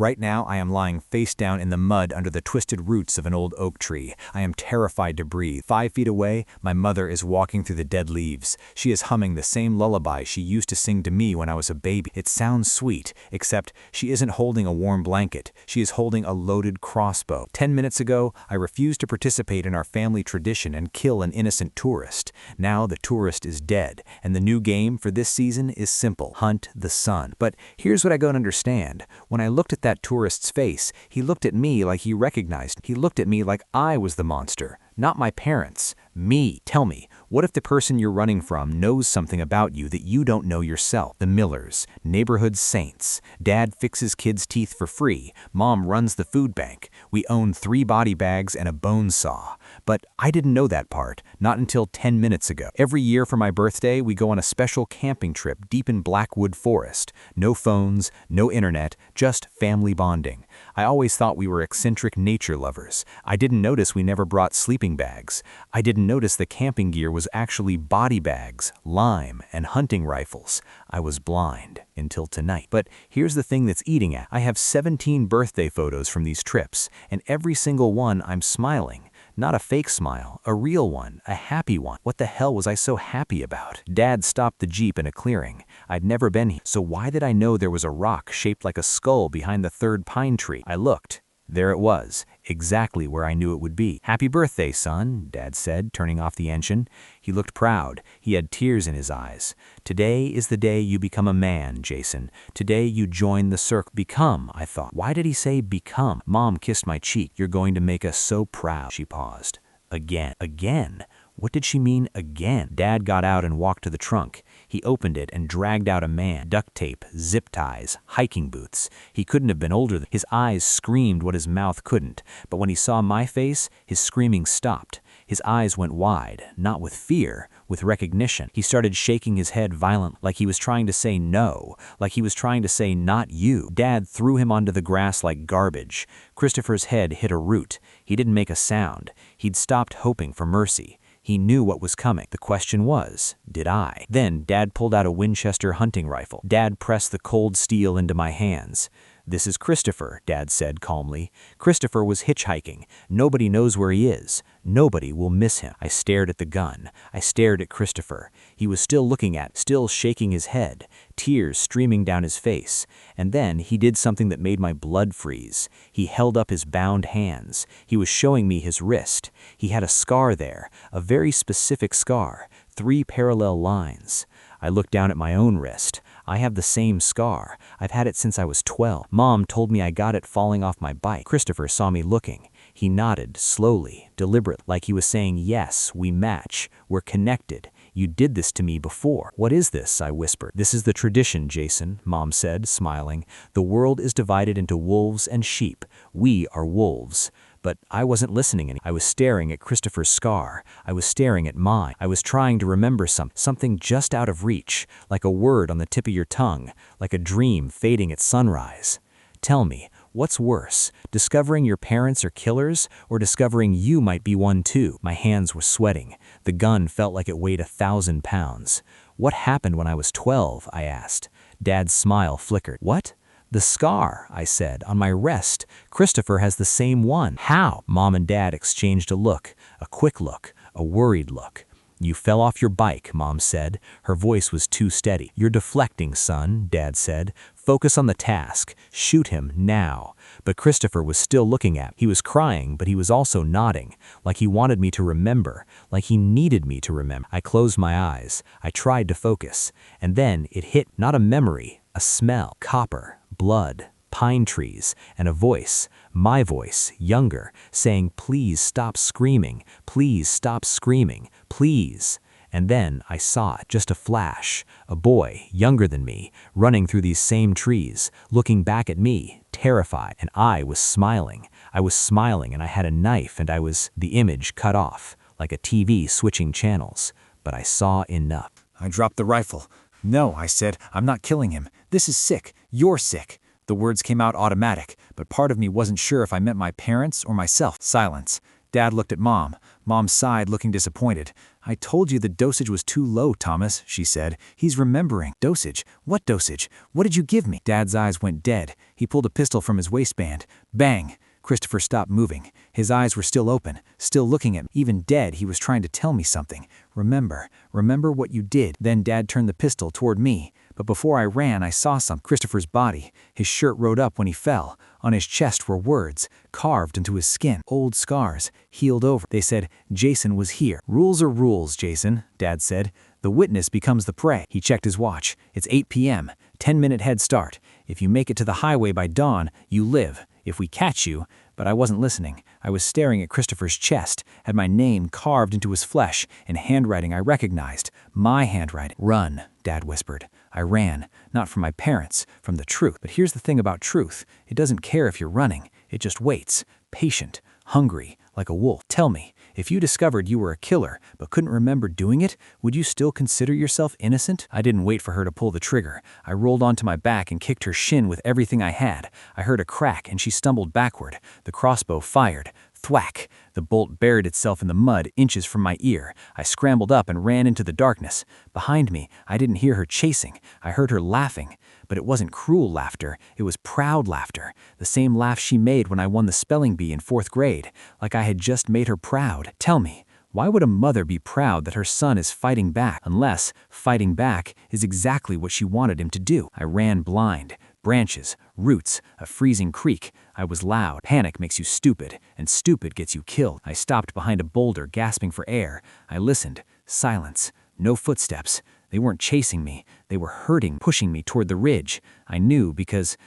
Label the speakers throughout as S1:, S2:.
S1: Right now, I am lying face down in the mud under the twisted roots of an old oak tree. I am terrified to breathe. 5 feet away, my mother is walking through the dead leaves. She is humming the same lullaby she used to sing to me when I was a baby. It sounds sweet, except she isn't holding a warm blanket. She is holding a loaded crossbow. 10 minutes ago, I refused to participate in our family tradition and kill an innocent tourist. Now the tourist is dead, and the new game for this season is simple: hunt the sun. But here's what I don't understand. When I looked at that tourist's face, he looked at me like he recognized me. He looked at me like I was the monster, not my parents. Me. Tell me, what if the person you're running from knows something about you that you don't know yourself? The Millers, neighborhood saints. Dad fixes kids' teeth for free. Mom runs the food bank. We own 3 body bags and a bone saw. But I didn't know that part, not until 10 minutes ago. Every year for my birthday, we go on a special camping trip deep in Blackwood Forest. No phones, no internet, just family bonding. I always thought we were eccentric nature lovers. I didn't notice we never brought sleeping bags. I didn't notice the camping gear was actually body bags, lime, and hunting rifles. I was blind until tonight. But here's the thing that's eating at. I have 17 birthday photos from these trips, and every single one I'm smiling. Not a fake smile, a real one, a happy one. What the hell was I so happy about? Dad stopped the Jeep in a clearing. I'd never been here, so why did I know there was a rock shaped like a skull behind the 3rd pine tree? I looked. There it was, exactly where I knew it would be. "Happy birthday, son," Dad said, turning off the engine. He looked proud. He had tears in his eyes. "Today is the day you become a man, Jason. Today you join the circle." Become, I thought. Why did he say become? Mom kissed my cheek. "You're going to make us so proud." She paused. Again. Again? What did she mean, again? Dad got out and walked to the trunk. He opened it and dragged out a man. Duct tape, zip ties, hiking boots. He couldn't have been older. His eyes screamed what his mouth couldn't. But when he saw my face, his screaming stopped. His eyes went wide, not with fear, with recognition. He started shaking his head violently, like he was trying to say no, like he was trying to say not you. Dad threw him onto the grass like garbage. Christopher's head hit a root. He didn't make a sound. He'd stopped hoping for mercy. He knew what was coming. The question was, did I? Then Dad pulled out a Winchester hunting rifle. Dad pressed the cold steel into my hands. "This is Christopher," Dad said calmly. "Christopher was hitchhiking. Nobody knows where he is. Nobody will miss him." I stared at the gun. I stared at Christopher. He was still looking at, still shaking his head, tears streaming down his face. And then he did something that made my blood freeze. He held up his bound hands. He was showing me his wrist. He had a scar there, a very specific scar, 3 parallel lines. I looked down at my own wrist. I have the same scar. I've had it since I was 12. Mom told me I got it falling off my bike. Christopher saw me looking. He nodded, slowly, deliberate, like he was saying, "Yes, we match. We're connected. You did this to me before." "What is this?" I whispered. "This is the tradition, Jason," Mom said, smiling. "The world is divided into wolves and sheep. We are wolves." But I wasn't listening I was staring at Christopher's scar. I was staring at mine. I was trying to remember something just out of reach, like a word on the tip of your tongue, like a dream fading at sunrise. Tell me, what's worse, discovering your parents are killers or discovering you might be one too? My hands were sweating. The gun felt like it weighed 1,000 pounds. "What happened when I was 12? I asked. Dad's smile flickered. "What?" "The scar," I said, "on my wrist. Christopher has the same one." "How?" Mom and Dad exchanged a look, a quick look, a worried look. "You fell off your bike," Mom said. Her voice was too steady. "You're deflecting, son," Dad said. "Focus on the task. Shoot him now." But Christopher was still looking at me. He was crying, but he was also nodding, like he wanted me to remember, like he needed me to remember. I closed my eyes. I tried to focus. And then it hit, not a memory, a smell. Copper, blood, pine trees, and a voice, my voice, younger, saying, "Please stop screaming. Please stop screaming. Please." And then I saw it, just a flash, a boy, younger than me, running through these same trees, looking back at me, terrified, and I was smiling. I was smiling, and I had a knife, and the image cut off, like a TV switching channels. But I saw enough. I dropped the rifle. "No," I said, "I'm not killing him. This is sick. You're sick." The words came out automatic, but part of me wasn't sure if I meant my parents or myself. Silence. Dad looked at Mom. Mom sighed, looking disappointed. "I told you the dosage was too low, Thomas," she said. "He's remembering." "Dosage? What dosage? What did you give me?" Dad's eyes went dead. He pulled a pistol from his waistband. Bang! Christopher stopped moving. His eyes were still open, still looking at me. Even dead, he was trying to tell me something. Remember what you did. Then Dad turned the pistol toward me. But before I ran, I saw Christopher's body. His shirt rode up when he fell. On his chest were words, carved into his skin. Old scars, healed over. They said, Jason was here. Rules are rules, Jason, Dad said. The witness becomes the prey. He checked his watch. It's 8 p.m., 10-minute head start. If you make it to the highway by dawn, you live. If we catch you. But I wasn't listening. I was staring at Christopher's chest, had my name carved into his flesh, in handwriting I recognized. My handwriting. Run, Dad whispered. I ran, not from my parents, from the truth. But here's the thing about truth. It doesn't care if you're running. It just waits, patient, hungry, like a wolf. Tell me, if you discovered you were a killer but couldn't remember doing it, would you still consider yourself innocent? I didn't wait for her to pull the trigger. I rolled onto my back and kicked her shin with everything I had. I heard a crack and she stumbled backward. The crossbow fired. Thwack! The bolt buried itself in the mud inches from my ear. I scrambled up and ran into the darkness. Behind me, I didn't hear her chasing. I heard her laughing. But it wasn't cruel laughter. It was proud laughter. The same laugh she made when I won the spelling bee in 4th grade. Like I had just made her proud. Tell me, why would a mother be proud that her son is fighting back, unless fighting back is exactly what she wanted him to do? I ran blind. Branches, roots, a freezing creek. I was loud. Panic makes you stupid, and stupid gets you killed. I stopped behind a boulder, gasping for air. I listened. Silence. No footsteps. They weren't chasing me. They were hurting, pushing me toward the ridge. I knew because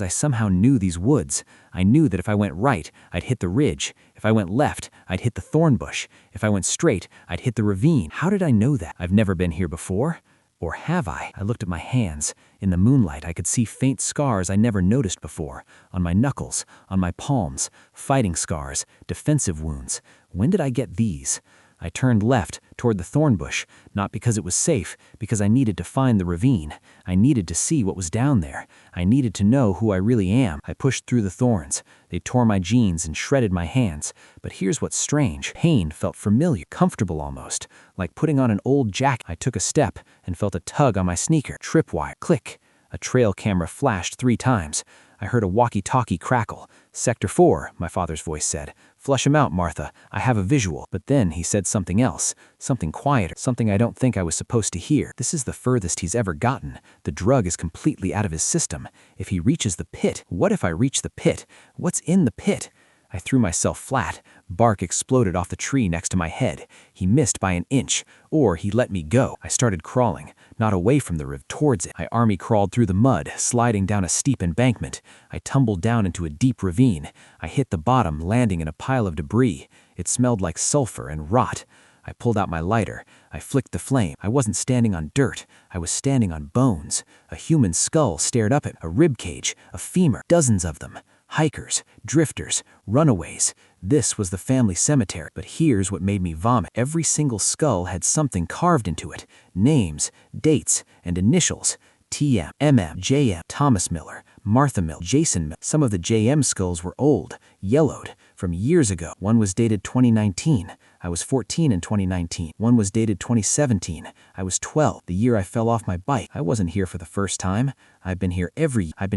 S1: I somehow knew these woods. I knew that if I went right, I'd hit the ridge. If I went left, I'd hit the thorn bush. If I went straight, I'd hit the ravine. How did I know that? I've never been here before. Or have I? I looked at my hands. In the moonlight, I could see faint scars I never noticed before. On my knuckles, on my palms, fighting scars, defensive wounds. When did I get these? I turned left, toward the thorn bush, not because it was safe, because I needed to find the ravine. I needed to see what was down there. I needed to know who I really am. I pushed through the thorns. They tore my jeans and shredded my hands. But here's what's strange. Pain felt familiar, comfortable almost, like putting on an old jacket. I took a step and felt a tug on my sneaker. Tripwire. Click. A trail camera flashed 3 times. I heard a walkie-talkie crackle. Sector 4, my father's voice said. Flush him out, Martha. I have a visual. But then he said something else. Something quieter. Something I don't think I was supposed to hear. This is the furthest he's ever gotten. The drug is completely out of his system. If he reaches the pit, what if I reach the pit? What's in the pit? I threw myself flat. Bark exploded off the tree next to my head. He missed by an inch, or he let me go. I started crawling, not away from the river, towards it. I army crawled through the mud, sliding down a steep embankment. I tumbled down into a deep ravine. I hit the bottom, landing in a pile of debris. It smelled like sulfur and rot. I pulled out my lighter. I flicked the flame. I wasn't standing on dirt. I was standing on bones. A human skull stared up at me. A rib cage, a femur, dozens of them. Hikers, drifters, runaways. This was the family cemetery. But here's what made me vomit. Every single skull had something carved into it. Names, dates, and initials. TM, MM, JM, Thomas Miller, Martha Miller, Jason Miller. Some of the JM skulls were old, yellowed, from years ago. One was dated 2019. I was 14 in 2019. One was dated 2017. I was 12, the year I fell off my bike. I wasn't here for the first time. I've been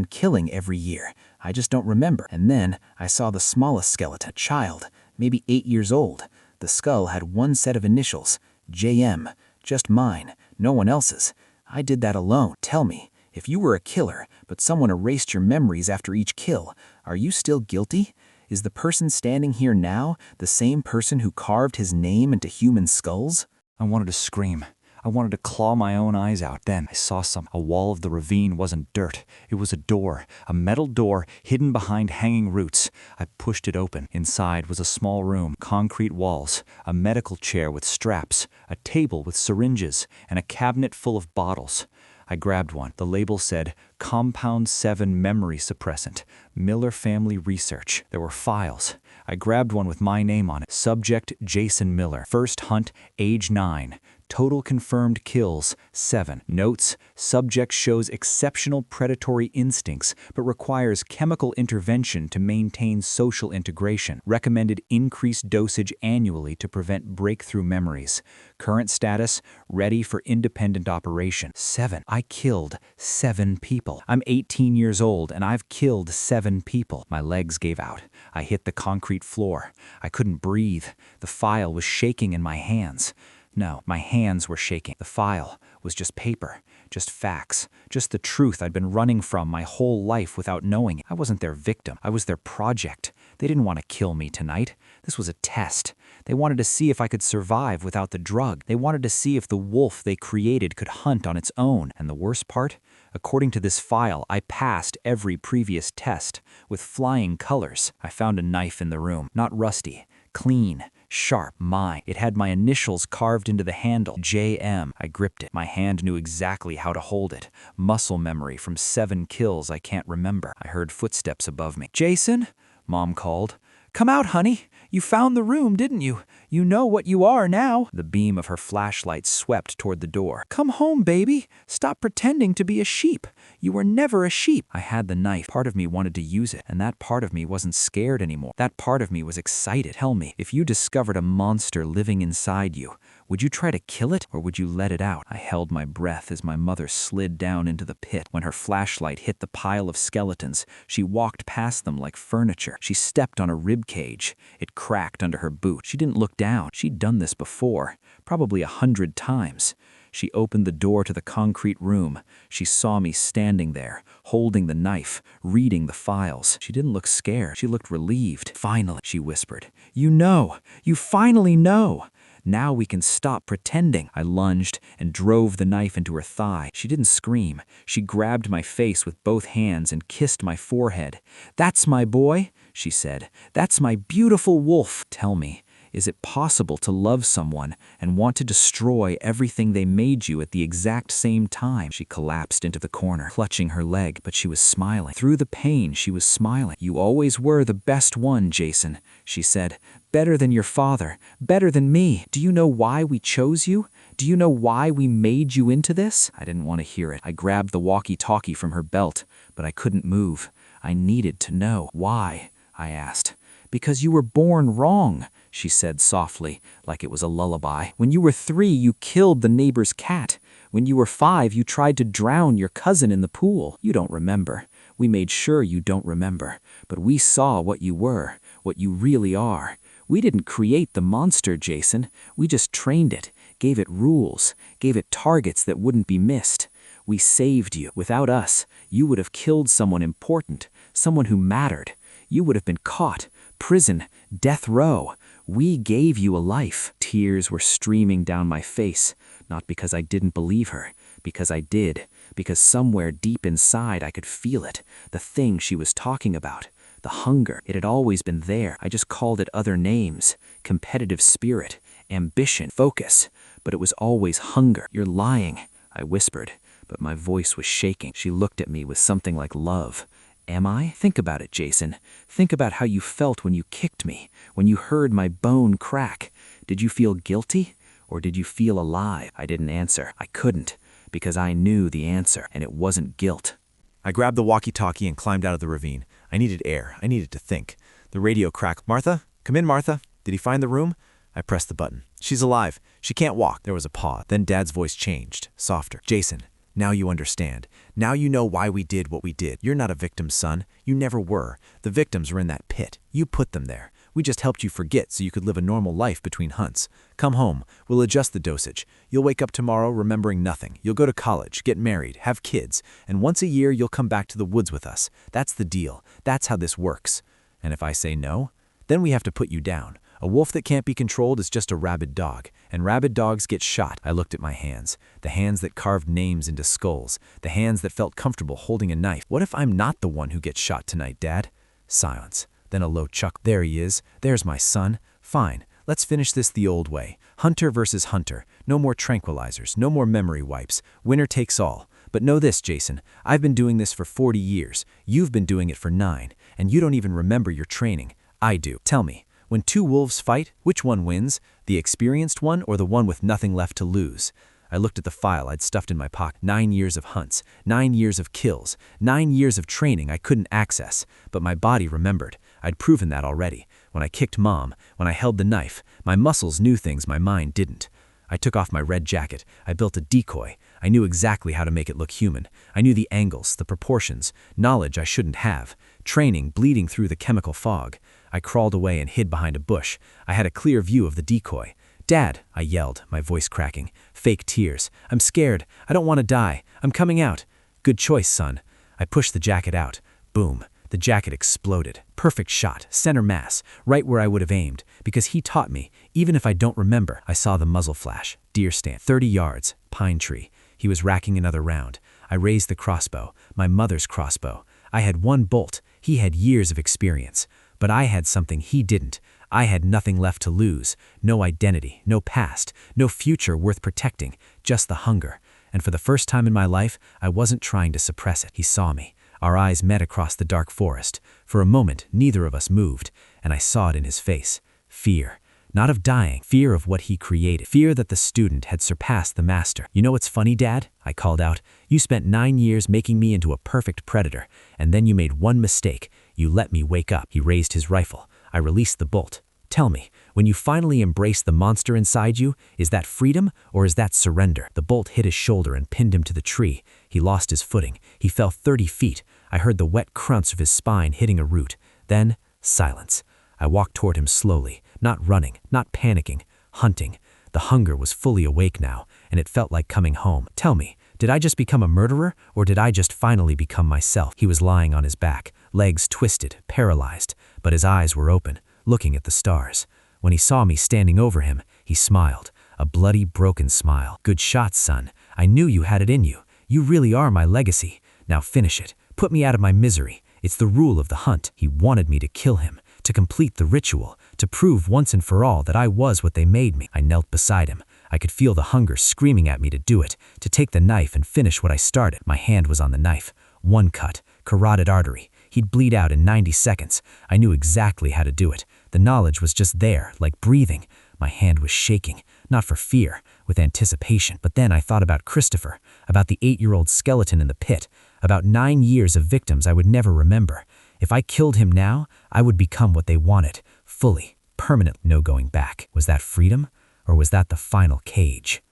S1: killing every year. I just don't remember. And then I saw the smallest skeleton, a child, maybe 8 years old. The skull had one set of initials, JM, just mine, no one else's. I did that alone. Tell me, if you were a killer, but someone erased your memories after each kill, are you still guilty? Is the person standing here now the same person who carved his name into human skulls?
S2: I wanted to scream. I wanted to claw my own eyes out. Then I saw a wall of the ravine wasn't dirt. It was a door, a metal door hidden behind hanging roots. I pushed it open. Inside was a small room, concrete walls, a medical chair with straps, a table with syringes, and a cabinet full of bottles. I grabbed one. The label said, Compound 7 Memory Suppressant, Miller Family Research. There were files. I grabbed one with my name on it. Subject, Jason Miller. First hunt, age 9. Total confirmed kills, 7. Notes, subject shows exceptional predatory instincts, but requires chemical intervention to maintain social integration. Recommended increased dosage annually to prevent breakthrough memories. Current status, ready for independent operation. 7. I killed 7 people. I'm 18 years old and I've killed 7 people. My legs gave out. I hit the concrete floor. I couldn't breathe. The file was shaking in my hands. No, my hands were shaking. The file was just paper, just facts, just the truth I'd been running from my whole life without knowing it. I wasn't their victim. I was their project. They didn't want to kill me tonight. This was a test. They wanted to see if I could survive without the drug. They wanted to see if the wolf they created could hunt on its own. And the worst part? According to this file, I passed every previous test with flying colors. I found a knife in the room, not rusty, clean, sharp, mine. It had my initials carved into the handle, JM. I gripped it. My hand knew exactly how to hold it. Muscle memory from 7 kills I can't remember. I heard footsteps above me. "Jason?" Mom called. "Come out, honey. You found the room, didn't you? You know what you are now." The beam of her flashlight swept toward the door. "Come home, baby. Stop pretending to be a sheep. You were never a sheep." I had the knife. Part of me wanted to use it, and that part of me wasn't scared anymore. That part of me was excited. Tell me, if you discovered a monster living inside you, would you try to kill it, or would you let it out? I held my breath as my mother slid down into the pit. When her flashlight hit the pile of skeletons, she walked past them like furniture. She stepped on a rib cage. It cracked under her boot. She didn't look down. She'd done this before, probably 100 times. She opened the door to the concrete room. She saw me standing there, holding the knife, reading the files. She didn't look scared. She looked relieved. "Finally," she whispered. "You know. You finally know. Now we can stop pretending." I lunged and drove the knife into her thigh. She didn't scream. She grabbed my face with both hands and kissed my forehead. "That's my boy," she said. "That's my beautiful wolf. Tell me, is it possible to love someone and want to destroy everything they made you at the exact same time?" She collapsed into the corner, clutching her leg, but she was smiling. Through the pain, she was smiling. "You always were the best one, Jason," she said. "Better than your father, better than me. Do you know why we chose you? Do you know why we made you into this?" I didn't want to hear it. I grabbed the walkie-talkie from her belt, but I couldn't move. I needed to know. "Why?" I asked. "Because you were born wrong," she said softly, like it was a lullaby. "When you were 3, you killed the neighbor's cat. When you were 5, you tried to drown your cousin in the pool. You don't remember. We made sure you don't remember. But we saw what you were, what you really are. We didn't create the monster, Jason. We just trained it, gave it rules, gave it targets that wouldn't be missed. We saved you. Without us, you would have killed someone important, someone who mattered. You would have been caught, prison, death row. We gave you a life." Tears were streaming down my face, not because I didn't believe her, because I did, because somewhere deep inside I could feel it, the thing she was talking about. The hunger, it had always been there. I just called it other names. Competitive spirit, ambition, focus. But it was always hunger. "You're lying," I whispered, but my voice was shaking. She looked at me with something like love. "Am I? Think about it, Jason. Think about how you felt when you kicked me, when you heard my bone crack. Did you feel guilty, or did you feel alive?" I didn't answer. I couldn't, because I knew the answer, and it wasn't guilt.
S1: I grabbed the walkie-talkie and climbed out of the ravine. I needed air. I needed to think. The radio cracked. "Martha? Come in, Martha. Did he find the room?" I pressed the button. "She's alive. She can't walk." There was a pause. Then Dad's voice changed, softer. "Jason, now you understand. Now you know why we did what we did. You're not a victim, son. You never were. The victims were in that pit. You put them there. We just helped you forget so you could live a normal life between hunts. Come home. We'll adjust the dosage. You'll wake up tomorrow remembering nothing. You'll go to college, get married, have kids, and once a year you'll come back to the woods with us. That's the deal. That's how this works. And if I say no, then we have to put you down. A wolf that can't be controlled is just a rabid dog, and rabid dogs get shot." I looked at my hands, the hands that carved names into skulls, the hands that felt comfortable holding a knife. "What if I'm not the one who gets shot tonight, Dad?" Silence. Then a low chuckle. "There he is. There's my son. Fine. Let's finish this the old way. Hunter versus hunter. No more tranquilizers. No more memory wipes. Winner takes all. But know this, Jason. I've been doing this for 40 years. You've been doing it for 9. And you don't even remember your training. I do. Tell me, When two wolves fight, which one wins? The experienced one or the one with nothing left to lose? I looked at the file I'd stuffed in my pocket. 9 years of hunts, 9 years of kills, 9 years of training I couldn't access, but my body remembered. I'd proven that already. When I kicked Mom, when I held the knife, my muscles knew things my mind didn't. I took off my red jacket. I built a decoy. I knew exactly how to make it look human. I knew the angles, the proportions, knowledge I shouldn't have, training bleeding through the chemical fog. I crawled away and hid behind a bush. I had a clear view of the decoy. "Dad," I yelled, my voice cracking. Fake tears. "I'm scared. I don't want to die. I'm coming out." "Good choice, son." I pushed the jacket out. Boom. The jacket exploded. Perfect shot, center mass, right where I would have aimed, because he taught me, even if I don't remember. I saw the muzzle flash. Deer stand. 30 yards. Pine tree. He was racking another round. I raised the crossbow, my mother's crossbow. I had one bolt. He had years of experience. But I had something he didn't. I had nothing left to lose. No identity, no past, no future worth protecting, just the hunger. And for the first time in my life, I wasn't trying to suppress it. He saw me. Our eyes met across the dark forest. For a moment, neither of us moved, and I saw it in his face. Fear. Not of dying, fear of what he created. Fear that the student had surpassed the master. "You know what's funny, Dad?" I called out. "You spent 9 years making me into a perfect predator, and then you made one mistake. You let me wake up." He raised his rifle. I released the bolt. "Tell me, when you finally embrace the monster inside you, is that freedom or is that surrender?" The bolt hit his shoulder and pinned him to the tree. He lost his footing. He fell 30 feet. I heard the wet crunch of his spine hitting a root. Then, silence. I walked toward him slowly, not running, not panicking, hunting. The hunger was fully awake now, and it felt like coming home. "Tell me, did I just become a murderer, or did I just finally become myself?" He was lying on his back, legs twisted, paralyzed, but his eyes were open, looking at the stars. When he saw me standing over him, he smiled, a bloody, broken smile. "Good shot, son. I knew you had it in you. You really are my legacy. Now finish it. Put me out of my misery. It's the rule of the hunt." He wanted me to kill him, to complete the ritual, to prove once and for all that I was what they made me. I knelt beside him. I could feel the hunger screaming at me to do it, to take the knife and finish what I started. My hand was on the knife. One cut, carotid artery. He'd bleed out in 90 seconds. I knew exactly how to do it. The knowledge was just there, like breathing. My hand was shaking, not for fear, with anticipation. But then I thought about Christopher, about the 8-year-old skeleton in the pit, about 9 years of victims I would never remember. If I killed him now, I would become what they wanted, fully, permanent, no going back. Was that freedom, or was that the final cage?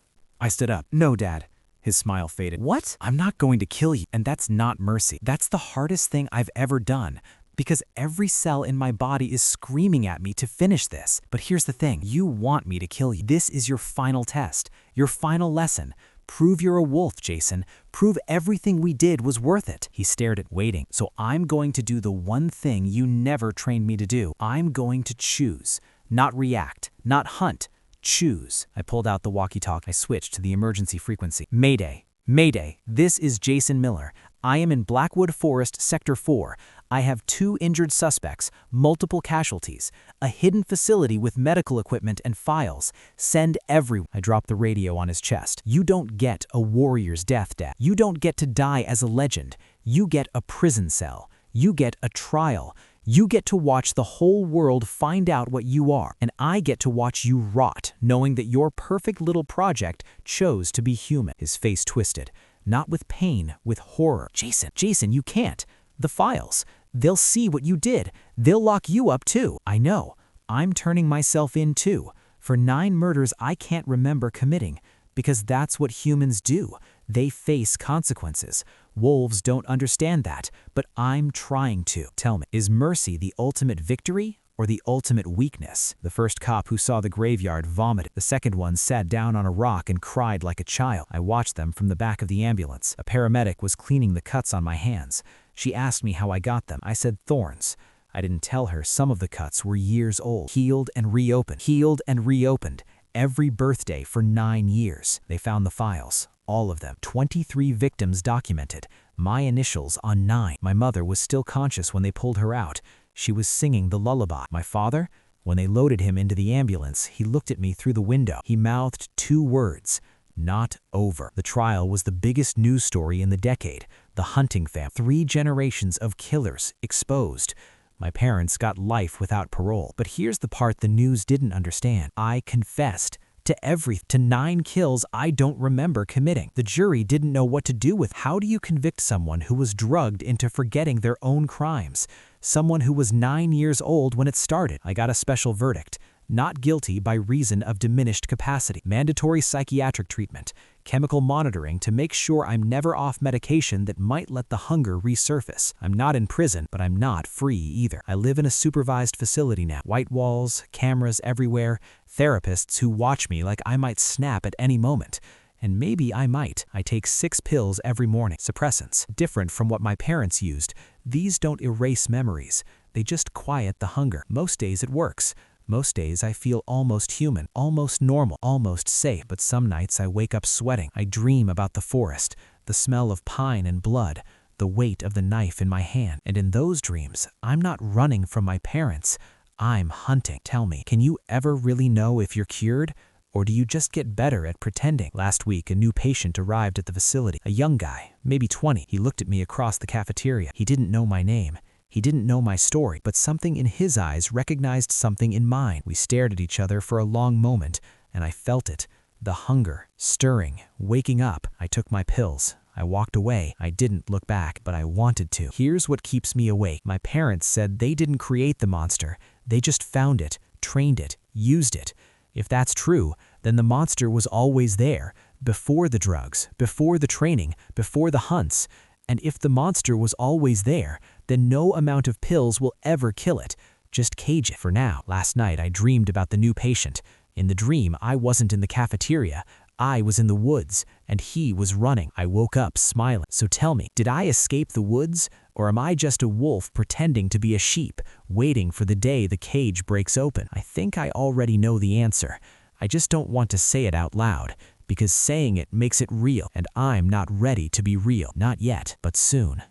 S2: I stood up. "No, Dad." His smile faded.
S3: "What?"
S2: "I'm not going to kill you, and that's not mercy. That's the hardest thing I've ever done, because every cell in my body is screaming at me to finish this. But here's the thing, you want me to kill you. This is your final test, your final lesson. Prove you're a wolf, Jason. Prove everything we did was worth it." He stared at waiting. "So I'm going to do the one thing you never trained me to do. I'm going to choose, not react, not hunt. Choose." I pulled out the walkie-talkie. I switched to the emergency frequency. "Mayday. Mayday. This is Jason Miller. I am in Blackwood Forest, Sector 4. I have 2 injured suspects, multiple casualties, a hidden facility with medical equipment and files. Send everyone." I dropped the radio on his chest. "You don't get a warrior's death, Dad. You don't get to die as a legend. You get a prison cell. You get a trial. You get to watch the whole world find out what you are, and I get to watch you rot, knowing that your perfect little project chose to be human." His face twisted, not with pain, with horror. Jason, you can't. The files. They'll see what you did. They'll lock you up too." "I know. I'm turning myself in too, for 9 murders I can't remember committing, because that's what humans do. They face consequences. Wolves don't understand that, but I'm trying to." "Tell me, is mercy the ultimate victory or the ultimate weakness?" The first cop who saw the graveyard vomited. The second one sat down on a rock and cried like a child. I watched them from the back of the ambulance. A paramedic was cleaning the cuts on my hands. She asked me how I got them. I said thorns. I didn't tell her some of the cuts were years old. Healed and reopened. Every birthday for 9 years. They found the files. All of them. 23 victims documented. My initials on 9. My mother was still conscious when they pulled her out. She was singing the lullaby. My father? When they loaded him into the ambulance, he looked at me through the window. He mouthed 2 words. Not over. The trial was the biggest news story in the decade. The Hunting family. 3 generations of killers exposed.
S1: My parents got life without parole. But here's the part the news didn't understand. I confessed to 9 kills I don't remember committing. The jury didn't know what to do with. How do you convict someone who was drugged into forgetting their own crimes? Someone who was 9 years old when it started. I got a special verdict. Not guilty by reason of diminished capacity. Mandatory psychiatric treatment. Chemical monitoring to make sure I'm never off medication that might let the hunger resurface. I'm not in prison, but I'm not free either. I live in a supervised facility now. White walls, cameras everywhere, therapists who watch me like I might snap at any moment. And maybe I might. I take 6 pills every morning. Suppressants. Different from what my parents used. These don't erase memories. They just quiet the hunger. Most days it works. Most days I feel almost human, almost normal, almost safe. But some nights I wake up sweating. I dream about the forest, the smell of pine and blood, the weight of the knife in my hand. And in those dreams, I'm not running from my parents. I'm hunting. Tell me, can you ever really know if you're cured? Or do you just get better at pretending? Last week, a new patient arrived at the facility. A young guy, maybe 20. He looked at me across the cafeteria. He didn't know my name. He didn't know my story, but something in his eyes recognized something in mine. We stared at each other for a long moment, and I felt it. The hunger, stirring, waking up. I took my pills. I walked away. I didn't look back, but I wanted to. Here's what keeps me awake. My parents said they didn't create the monster. They just found it, trained it, used it. If that's true, then the monster was always there, before the drugs, before the training, before the hunts. And if the monster was always there, then no amount of pills will ever kill it. Just cage it. For now, last night I dreamed about the new patient. In the dream, I wasn't in the cafeteria. I was in the woods, and he was running. I woke up smiling. So tell me, did I escape the woods, or am I just a wolf pretending to be a sheep, waiting for the day the cage breaks open? I think I already know the answer. I just don't want to say it out loud, because saying it makes it real, and I'm not ready to be real. Not yet, but soon.